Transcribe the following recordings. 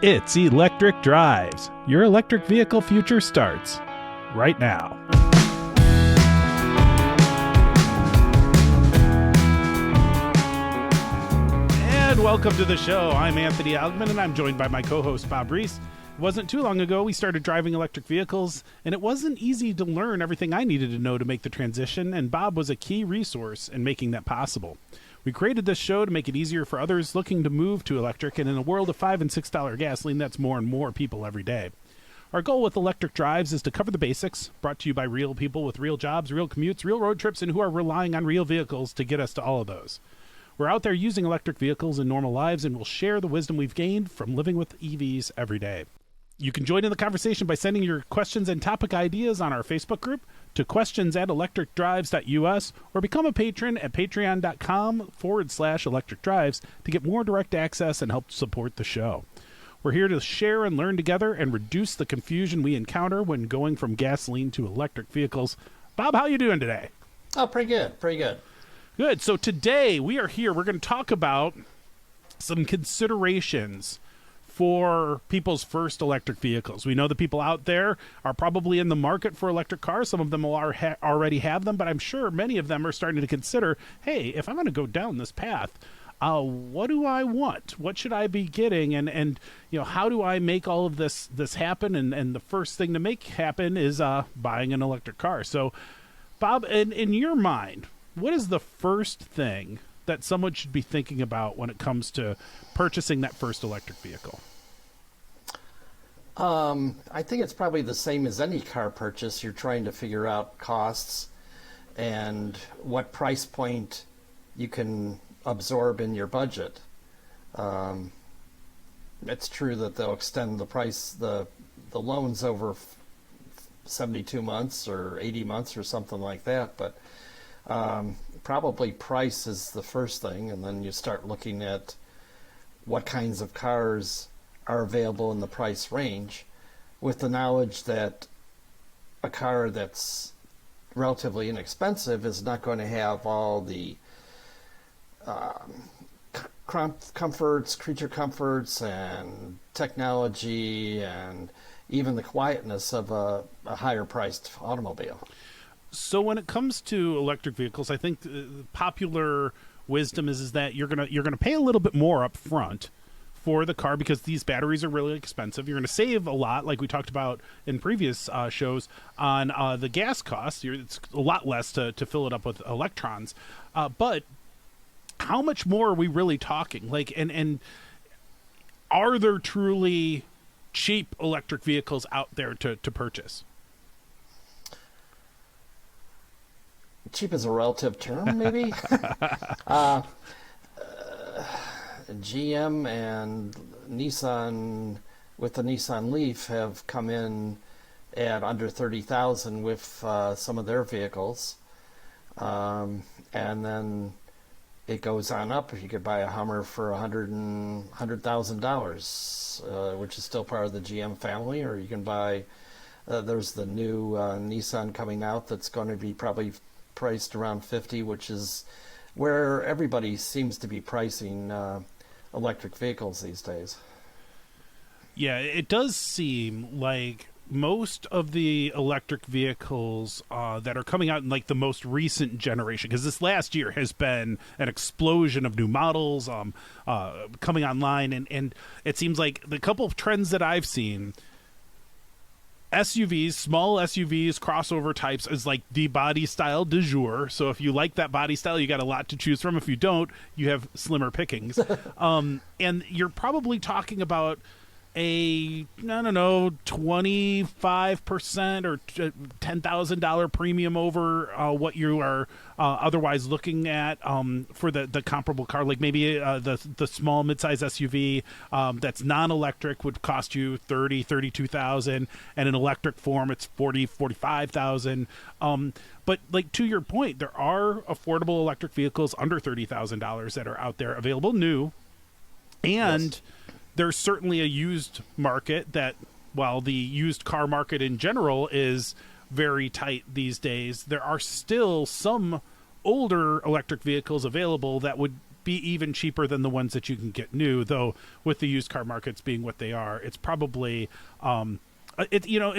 It's Electric Drives. Your electric vehicle future starts right now. And welcome to the show. I'm Anthony Algmin, and I'm joined by my co-host, Bob Reese. It wasn't too long ago we started driving electric vehicles, and it wasn't easy to learn everything I needed to know to make the transition, and Bob was a key resource in making that possible. We created this show to make it easier for others looking to move to electric, and in a world of $5 and $6 gasoline, that's more and more people every day. Our goal with Electric Drives is to cover the basics, brought to you by real people with real jobs, real commutes, real road trips, and who are relying on real vehicles to get us to all of those. We're out there using electric vehicles in normal lives, and we'll share the wisdom we've gained from living with EVs every day. You can join in the conversation by sending your questions and topic ideas on our Facebook group to questions@electricdrives.us or become a patron at patreon.com/electricdrives to get more direct access and help support the show. We're here to share and learn together and reduce the confusion we encounter when going from gasoline to electric vehicles. Bob, how you doing today? Oh, pretty good. Pretty good. Good. So today we are here. We're going to talk about some considerations for people's first electric vehicles. We know the people out there are probably in the market for electric cars. Some of them will already have them, but I'm sure many of them are starting to consider, hey, if I'm going to go down this path, what do I want? What should I be getting? And you know, how do I make all of this happen? And the first thing to make happen is buying an electric car. So, Bob, in your mind, what is the first thing that someone should be thinking about when it comes to purchasing that first electric vehicle? I think it's probably the same as any car purchase. You're trying to figure out costs and what price point you can absorb in your budget. It's true that they'll extend the price, the loans over 72 months or 80 months or something like that, but probably price is the first thing, and then you start looking at what kinds of cars are available in the price range, with the knowledge that a car that's relatively inexpensive is not going to have all the comforts, creature comforts, and technology, and even the quietness of a higher priced automobile. So when it comes to electric vehicles, I think the popular wisdom is that you're gonna pay a little bit more up front for the car because these batteries are really expensive. You're going to save a lot, like we talked about in previous shows, on the gas costs. It's a lot less to fill it up with electrons. But how much more are we really talking? Like, and are there truly cheap electric vehicles out there to purchase? Cheap is a relative term, maybe. GM and Nissan, with the Nissan Leaf, have come in at under $30,000 with some of their vehicles, and then it goes on up. You could buy a Hummer for $100,000, which is still part of the GM family, or you can buy. There's the new Nissan coming out that's going to be probably priced around $50,000, which is where everybody seems to be pricing electric vehicles these days. Yeah, it does seem like most of the electric vehicles that are coming out in like the most recent generation, because this last year has been an explosion of new models coming online, and it seems like the couple of trends that I've seen, SUVs, small SUVs, crossover types is like the body style du jour. So if you like that body style, you got a lot to choose from. If you don't, you have slimmer pickings. And you're probably talking about a, I don't know, 25% or $10,000 premium over what you are otherwise looking at for the comparable car. Like maybe the small midsize SUV that's non-electric would cost you $32,000, and in electric form it's $45,000. But like to your point, there are affordable electric vehicles under $30,000 that are out there available new, and yes, there's certainly a used market that, while the used car market in general is very tight these days, there are still some older electric vehicles available that would be even cheaper than the ones that you can get new, though with the used car markets being what they are, it's probably and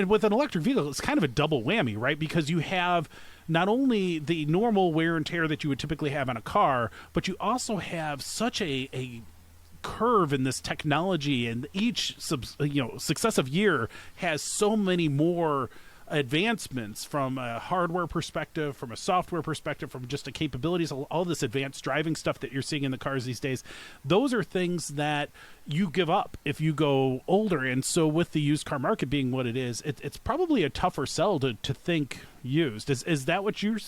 with an electric vehicle, it's kind of a double whammy, right? Because you have not only the normal wear and tear that you would typically have on a car, but you also have such a curve in this technology, and each successive year has so many more advancements from a hardware perspective, from a software perspective, from just the capabilities, all this advanced driving stuff that you're seeing in the cars these days. Those are things that you give up if you go older. And so with the used car market being what it is, it's probably a tougher sell to think used. Is that what you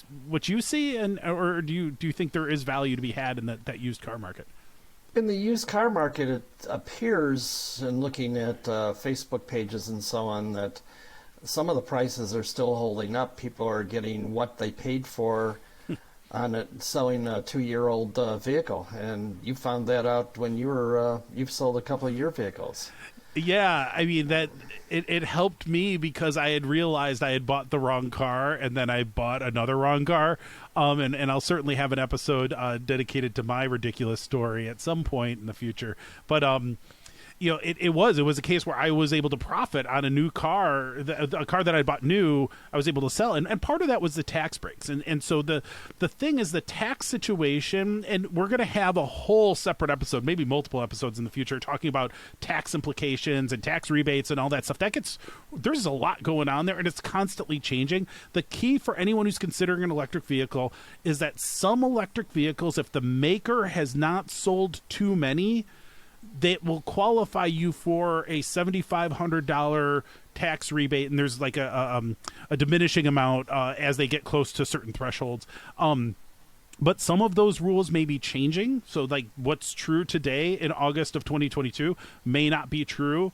see, or do you think there is value to be had in that used car market? In the used car market, it appears, in looking at Facebook pages and so on, that some of the prices are still holding up. People are getting what they paid for on it, selling a 2-year-old vehicle. And you found that out when you've sold a couple of your vehicles. Yeah, I mean, that it helped me because I had realized I had bought the wrong car, and then I bought another wrong car. And I'll certainly have an episode dedicated to my ridiculous story at some point in the future. But it was a case where I was able to profit on a new car, a car that I bought new. I was able to sell, and part of that was the tax breaks. And so the thing is the tax situation, and we're going to have a whole separate episode, maybe multiple episodes in the future, talking about tax implications and tax rebates and all that stuff. There's a lot going on there, and it's constantly changing. The key for anyone who's considering an electric vehicle is that some electric vehicles, if the maker has not sold too many, that will qualify you for a $7,500 tax rebate, and there's like a diminishing amount as they get close to certain thresholds. But some of those rules may be changing. So like what's true today in August of 2022 may not be true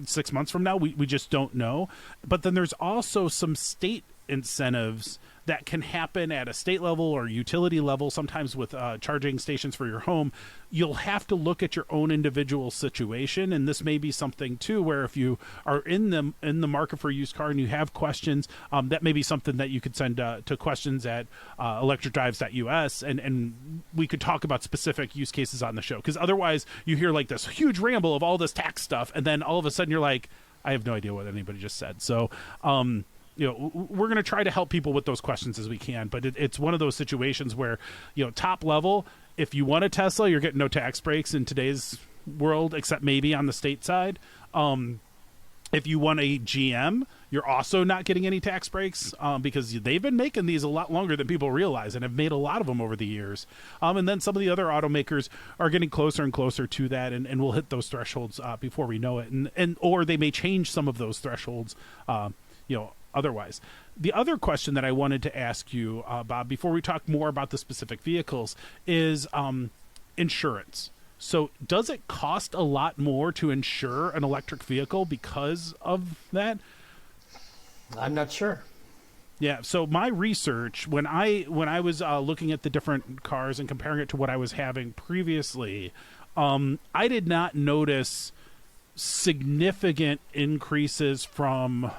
6 months from now. We just don't know. But then there's also some state incentives that can happen at a state level or utility level, sometimes with charging stations for your home. You'll have to look at your own individual situation, and this may be something too where if you are in the market for a used car and you have questions, that may be something that you could send to questions at electricdrives.us, and we could talk about specific use cases on the show, because otherwise you hear like this huge ramble of all this tax stuff, and then all of a sudden you're like, I have no idea what anybody just said. So we're going to try to help people with those questions as we can, but it's one of those situations where, top level, if you want a Tesla, you're getting no tax breaks in today's world, except maybe on the state side. If you want a GM, you're also not getting any tax breaks because they've been making these a lot longer than people realize and have made a lot of them over the years. And then some of the other automakers are getting closer and closer to that, and we'll hit those thresholds before we know it. And or they may change some of those thresholds, otherwise. The other question that I wanted to ask you, Bob, before we talk more about the specific vehicles, is insurance. So does it cost a lot more to insure an electric vehicle because of that? I'm not sure. Yeah. So my research, when I was looking at the different cars and comparing it to what I was having previously, I did not notice significant increases from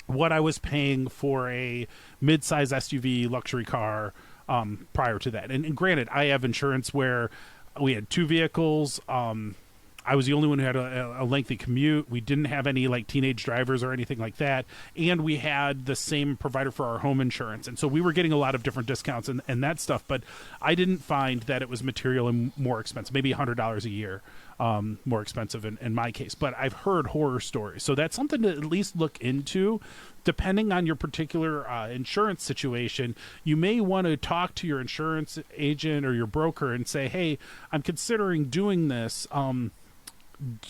what I was paying for a mid-size SUV luxury car prior to that. And granted, I have insurance where we had two vehicles. I was the only one who had a lengthy commute. We didn't have any like teenage drivers or anything like that. And we had the same provider for our home insurance. And so we were getting a lot of different discounts and that stuff. But I didn't find that it was materially more expensive, maybe $100 a year more expensive in my case. But I've heard horror stories. So that's something to at least look into. Depending on your particular insurance situation, you may want to talk to your insurance agent or your broker and say, hey, I'm considering doing this.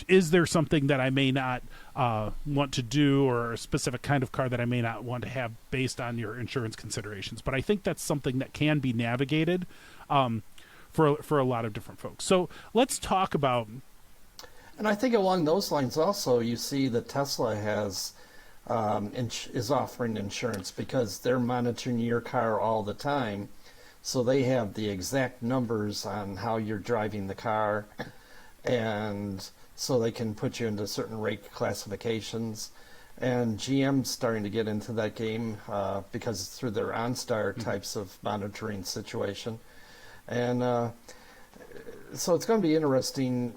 Is there something that I may not want to do, or a specific kind of car that I may not want to have based on your insurance considerations? But I think that's something that can be navigated for a lot of different folks. So let's talk about... And I think along those lines also, you see that Tesla has is offering insurance because they're monitoring your car all the time. So they have the exact numbers on how you're driving the car, and so they can put you into certain rate classifications. And GM's starting to get into that game because it's through their OnStar types of monitoring situation. And so it's going to be interesting.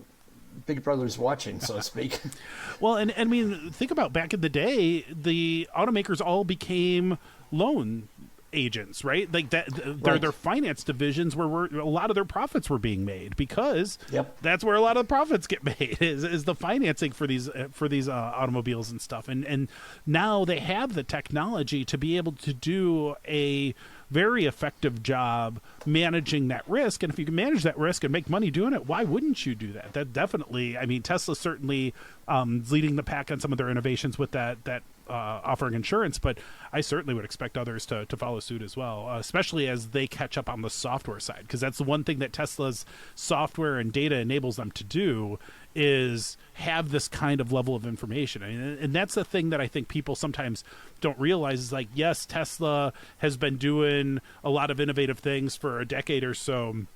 Big Brother's watching, so to speak. Well, and I mean, think about back in the day, the automakers all became loan agents, right? Like that, their finance divisions where a lot of their profits were being made, because that's where a lot of the profits get made is the financing for these automobiles and stuff. And now they have the technology to be able to do a very effective job managing that risk. And if you can manage that risk and make money doing it, why wouldn't you do that? That definitely, I mean, Tesla certainly is leading the pack on some of their innovations with that offering insurance, but I certainly would expect others to follow suit as well, especially as they catch up on the software side, because that's the one thing that Tesla's software and data enables them to do, is have this kind of level of information. And that's the thing that I think people sometimes don't realize is, like, yes, Tesla has been doing a lot of innovative things for a decade or so,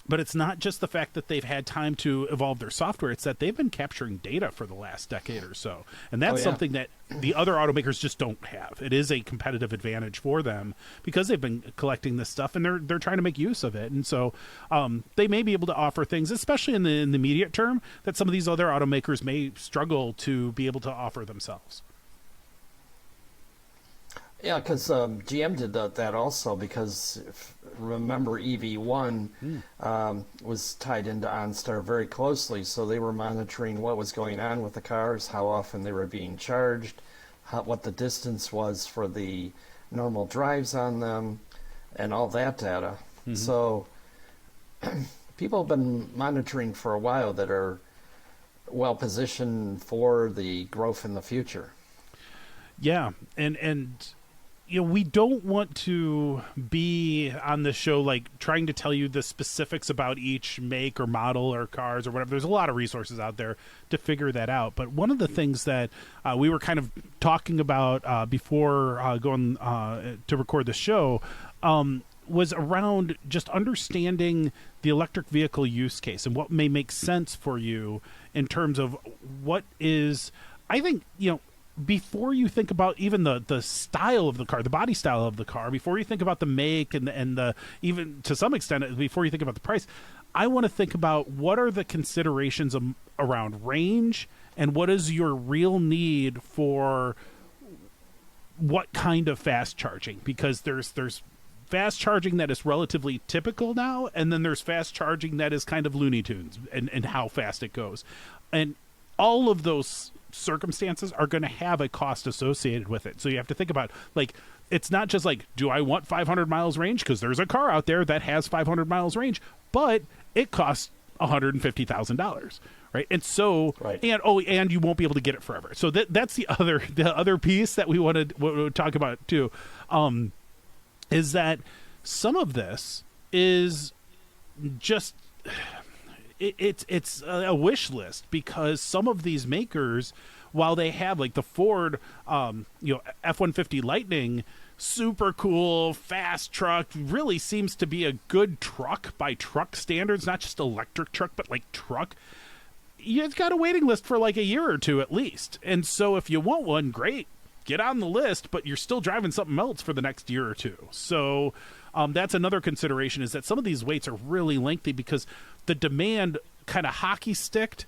but it's not just the fact that they've had time to evolve their software. It's that they've been capturing data for the last decade or so. And that's something that the other automakers just don't have. It is a competitive advantage for them because they've been collecting this stuff, and they're trying to make use of it. And so they may be able to offer things, especially in the immediate term, that some of these other automakers may struggle to be able to offer themselves. Yeah, because GM did that also, because remember EV1 was tied into OnStar very closely, so they were monitoring what was going on with the cars, how often they were being charged, what the distance was for the normal drives on them, and all that data. Mm-hmm. So people have been monitoring for a while that are well positioned for the growth in the future. Yeah, and you know, we don't want to be on the show like trying to tell you the specifics about each make or model or cars or whatever. There's a lot of resources out there to figure that out. But one of the things that we were kind of talking about before going to record the show was around just understanding the electric vehicle use case and what may make sense for you in terms of what is, I think, you know, before you think about even the style of the car, the body style of the car, before you think about the make and the even to some extent before you think about the price, I want to think about what are the considerations around range and what is your real need for what kind of fast charging, because there's fast charging that is relatively typical now, and then there's fast charging that is kind of Looney Tunes and how fast it goes, and all of those circumstances are going to have a cost associated with it. So you have to think about, like, it's not just like, do I want 500 miles range? Because there's a car out there that has 500 miles range, but it costs $150,000, right? And so, and you won't be able to get it forever. So that's the other piece that we want to talk about too, is that some of this is just it's a wish list, because some of these makers, while they have like the Ford F-150 Lightning, super cool fast truck, really seems to be a good truck by truck standards, not just electric truck but like truck, you've got a waiting list for like a year or two at least. And so if you want one, great, get on the list, but you're still driving something else for the next year or two. So that's another consideration, is that some of these waits are really lengthy because the demand kind of hockey sticked,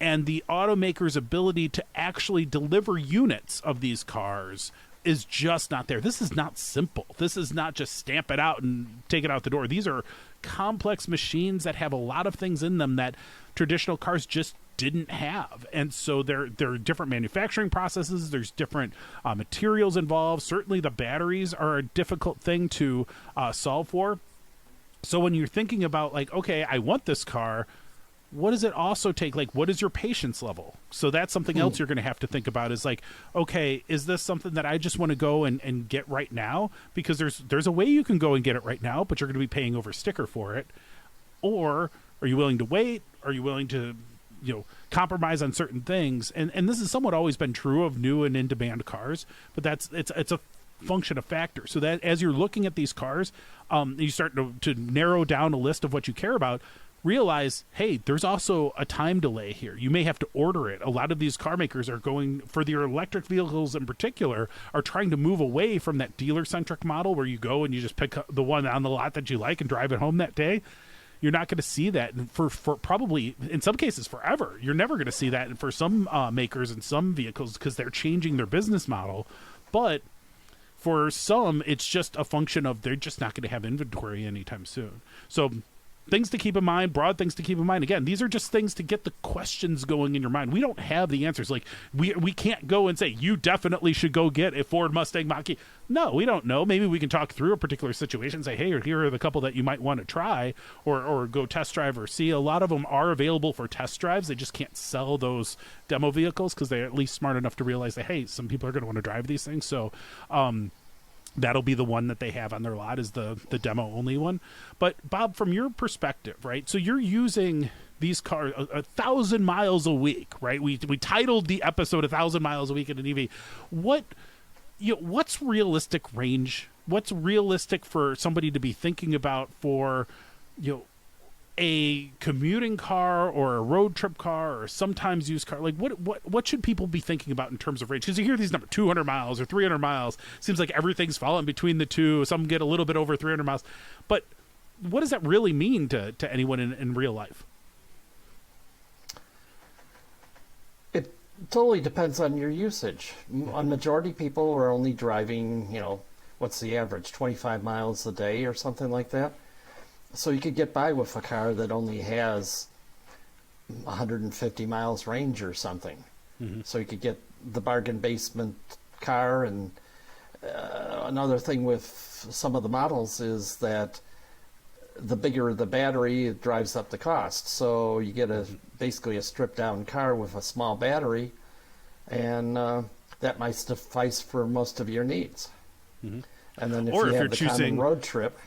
and the automaker's ability to actually deliver units of these cars is just not there. This is not simple. This is not just stamp it out and take it out the door. These are complex machines that have a lot of things in them that traditional cars just didn't have. And so there are different manufacturing processes. There's different materials involved. Certainly the batteries are a difficult thing to solve for. So when you're thinking about, like, okay, I want this car, what does it also take? Like, what is your patience level? So that's something else you're going to have to think about, is like, okay, is this something that I just want to go and get right now? Because there's a way you can go and get it right now, but you're going to be paying over sticker for it. Or are you willing to wait? Are you willing to, compromise on certain things? And this has somewhat always been true of new and in-demand cars, but it's a function of factors. So that as you're looking at these cars, you start to narrow down a list of what you care about. realize, hey, there's also a time delay here. You may have to order it. A lot of these car makers are going, for their electric vehicles in particular, are trying to move away from that dealer-centric model where you go and you just pick up the one on the lot that you like and drive it home that day. You're not going to see that for probably, in some cases, forever. You're never going to see that for some makers and some vehicles because they're changing their business model. But for some, it's just a function of they're just not going to have inventory anytime soon. So things to keep in mind, broad things to keep in mind. Again, these are just things to get the questions going in your mind. We don't have the answers. Like, we can't go and say, you definitely should go get a Ford Mustang Mach-E. No, we don't know. Maybe we can talk through a particular situation and say, hey, here are the couple that you might want to try or go test drive or see. A lot of them are available for test drives. They just can't sell those demo vehicles because they're at least smart enough to realize that, hey, some people are going to want to drive these things. So, that'll be the one that they have on their lot is the demo only one. But Bob, from your perspective, right? So you're using these cars 1,000 miles a week, right? We titled the episode 1,000 miles a week in an EV. What's realistic range? What's realistic for somebody to be thinking about for, a commuting car or a road trip car or sometimes used car? Like what should people be thinking about in terms of range? Because you hear these numbers, 200 miles or 300 miles. Seems like everything's falling between the two. Some get a little bit over 300 miles. But what does that really mean to anyone in real life? It totally depends on your usage. A majority of people are only driving, what's the average, 25 miles a day or something like that. So you could get by with a car that only has 150 miles range or something. Mm-hmm. So you could get the bargain basement car. And another thing with some of the models is that the bigger the battery, it drives up the cost. So you get basically a stripped down car with a small battery, and that might suffice for most of your needs. Mm-hmm. And then if you have the common road trip.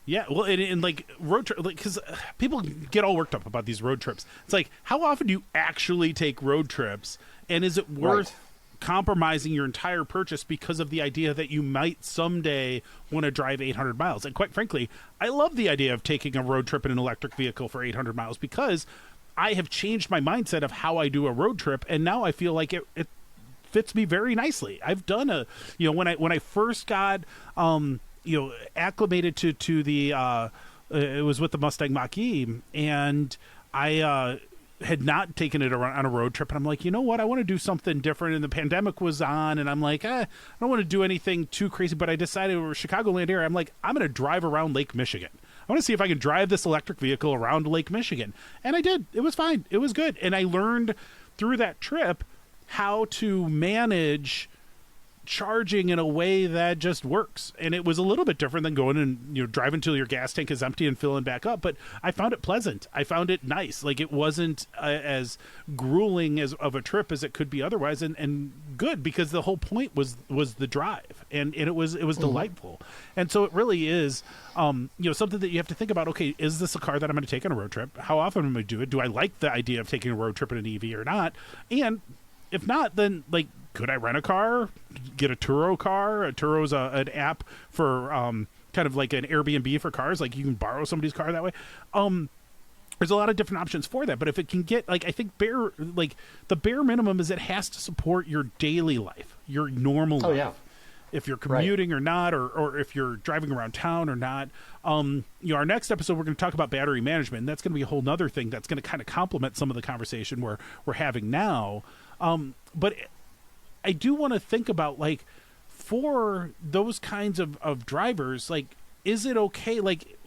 Yeah, well, and like road trip, because people get all worked up about these road trips. It's like, how often do you actually take road trips, and is it worth compromising your entire purchase because of the idea that you might someday want to drive 800 miles? And quite frankly, I love the idea of taking a road trip in an electric vehicle for 800 miles because I have changed my mindset of how I do a road trip, and now I feel like it fits me very nicely. I've done when I first got acclimated to the it was with the Mustang Mach-E, and I had not taken it on a road trip, and I'm like, you know what, I want to do something different, and the pandemic was on, and I'm like, I don't want to do anything too crazy, but I decided over Chicagoland area, I'm like, I'm going to drive around Lake Michigan. I want to see if I can drive this electric vehicle around Lake Michigan, and I did. It was fine. It was good, and I learned through that trip how to manage charging in a way that just works. And it was a little bit different than going and driving until your gas tank is empty and filling back up, but I found it pleasant. I found it nice. Like, it wasn't as grueling of a trip as it could be otherwise, and good, because the whole point was the drive, and it was delightful. And so it really is something that you have to think about. Okay, is this a car that I'm going to take on a road trip? How often am I going to do it? Do I like the idea of taking a road trip in an EV or not? And if not, then could I rent a car, get a Turo car? A Turo's an app for kind of like an Airbnb for cars. Like, you can borrow somebody's car that way. There's a lot of different options for that. But if it can get, I think the bare minimum is it has to support your daily life, your normal life. Yeah. If you're commuting or not, or if you're driving around town or not. Our next episode, we're going to talk about battery management, and that's going to be a whole nother thing that's going to kind of complement some of the conversation we're having now. But I do want to think about, for those kinds of drivers, is it okay?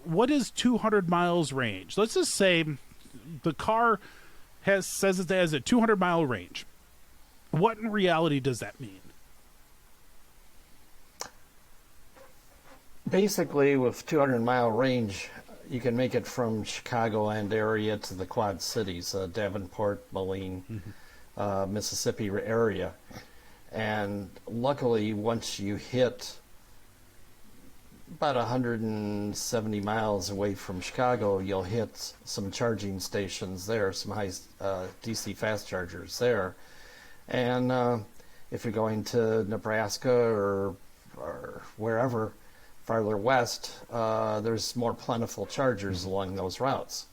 What is 200 miles range? Let's just say the car says it has a 200 mile range. What in reality does that mean? Basically, with 200-mile range, you can make it from Chicagoland area to the Quad Cities, Davenport, Moline, Mississippi area. And luckily, once you hit about 170 miles away from Chicago, you'll hit some charging stations there, some high DC fast chargers there. And if you're going to Nebraska or wherever, farther west, there's more plentiful chargers along those routes.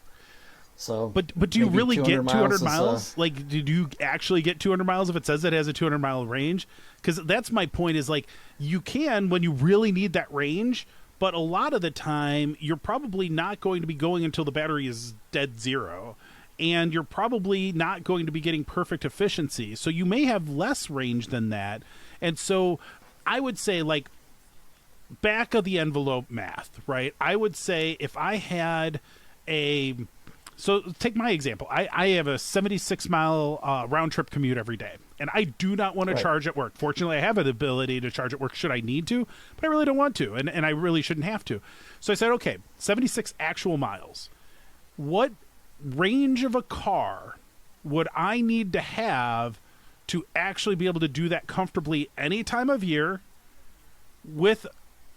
So, but do you really get 200 miles? A... Like, did you actually get 200 miles if it says it has a 200-mile range? Because that's my point. Is like you can when you really need that range, but a lot of the time you're probably not going to be going until the battery is dead zero, and you're probably not going to be getting perfect efficiency. So you may have less range than that, and so I would say like back of the envelope math, right? I would say if I had so take my example. I have a 76-mile round trip commute every day, and I do not want to charge at work. Fortunately, I have the ability to charge at work should I need to, but I really don't want to, and I really shouldn't have to. So I said, okay, 76 actual miles. What range of a car would I need to have to actually be able to do that comfortably any time of year with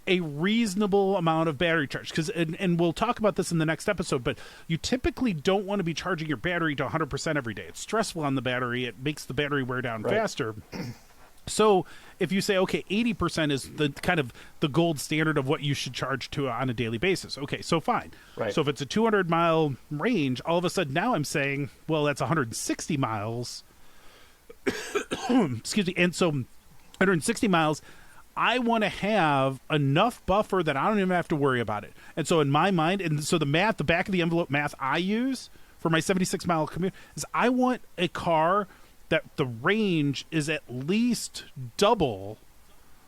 a reasonable amount of battery charge? Because and we'll talk about this in the next episode, but you typically don't want to be charging your battery to 100% every day. It's stressful on the battery. It makes the battery wear down faster. So if you say, okay, 80% is the kind of the gold standard of what you should charge to on a daily basis. Okay, so fine. So if it's a 200-mile range, all of a sudden now I'm saying, well, that's 160 miles. Excuse me. And so 160 miles, I want to have enough buffer that I don't even have to worry about it. And so in my mind, and so the math, the back of the envelope math I use for my 76-mile commute is I want a car that the range is at least double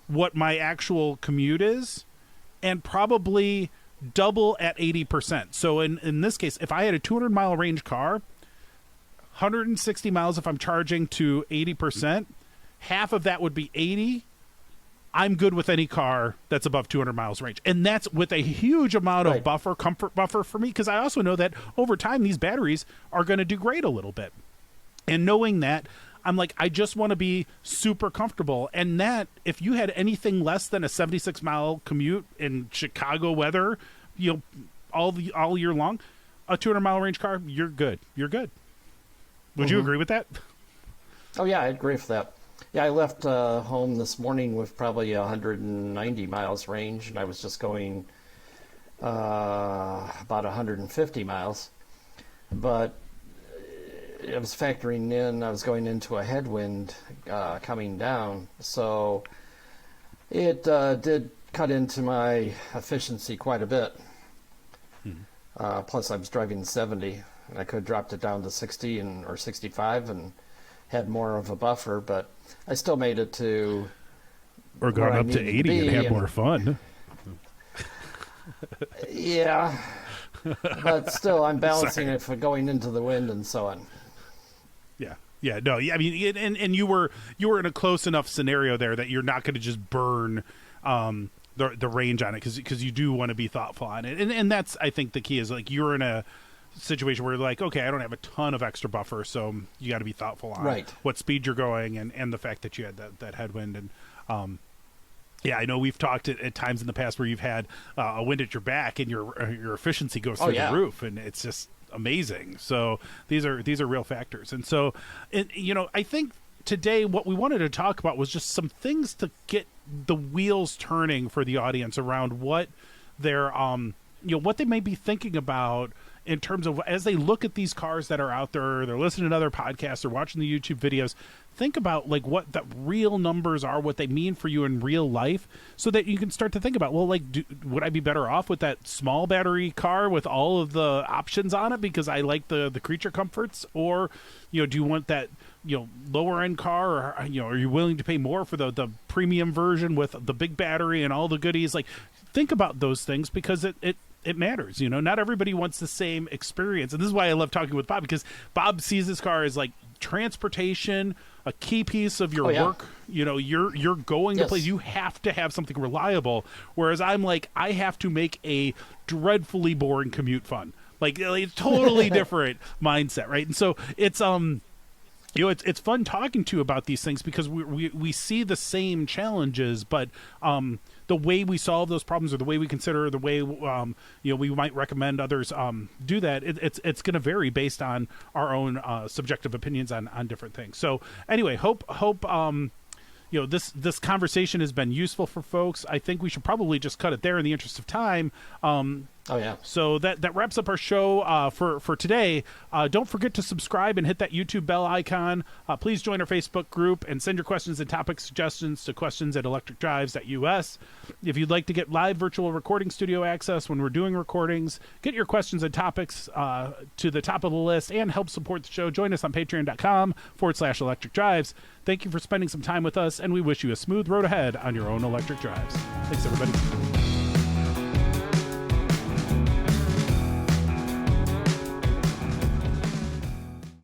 what my actual commute is, and probably double at 80%. So in this case, if I had a 200-mile range car, 160 miles if I'm charging to 80%, half of that would be 80. I'm good with any car that's above 200 miles range. And that's with a huge amount of comfort buffer for me, because I also know that over time these batteries are going to degrade a little bit. And knowing that, I'm like, I just want to be super comfortable. And that, if you had anything less than a 76-mile commute in Chicago weather, all year long, a 200-mile range car, you're good. You're good. Would you agree with that? Oh, yeah, I agree with that. Yeah, I left home this morning with probably 190 miles range, and I was just going about 150 miles. But I was factoring in, I was going into a headwind coming down, so it did cut into my efficiency quite a bit. Plus, I was driving 70, and I could have dropped it down to 60 or 65 and had more of a buffer, but I still made it to or gone up to 80 and had more fun. Yeah, but still, I'm balancing it for going into the wind and so on. Yeah, no, I mean, and you were in a close enough scenario there that you're not going to just burn the range on it, because you do want to be thoughtful on it, and that's, I think, the key is like you're in a situation where you're like, okay, I don't have a ton of extra buffer, so you got to be thoughtful on what speed you're going and the fact that you had that headwind. And yeah, I know we've talked at times in the past where you've had a wind at your back and your efficiency goes through the roof, and it's just amazing. So these are real factors. And so, I think today what we wanted to talk about was just some things to get the wheels turning for the audience around what they're what they may be thinking about in terms of as they look at these cars that are out there, they're listening to other podcasts, they're watching the YouTube videos. Think about like what the real numbers are, what they mean for you in real life, so that you can start to think about, well, like, would I be better off with that small battery car with all of the options on it because I like the creature comforts, or do you want that lower end car, or are you willing to pay more for the premium version with the big battery and all the goodies? Like, think about those things, because it matters. Not everybody wants the same experience. And this is why I love talking with Bob, because Bob sees this car as like transportation, a key piece of your work. You're going to place, you have to have something reliable. Whereas I'm like, I have to make a dreadfully boring commute fun. Like, it's totally different mindset, right? And so it's it's fun talking to you about these things, because we see the same challenges, but the way we solve those problems, or the way we consider, the way we might recommend others do that, it's going to vary based on our own subjective opinions on different things. So anyway, hope this conversation has been useful for folks. I think we should probably just cut it there in the interest of time. Oh, yeah. So that wraps up our show for today. Don't forget to subscribe and hit that YouTube bell icon. Please join our Facebook group and send your questions and topic suggestions to questions@electricdrives.us. If you'd like to get live virtual recording studio access when we're doing recordings, get your questions and topics to the top of the list, and help support the show, join us on patreon.com/electric drives. Thank you for spending some time with us, and we wish you a smooth road ahead on your own electric drives. Thanks, everybody.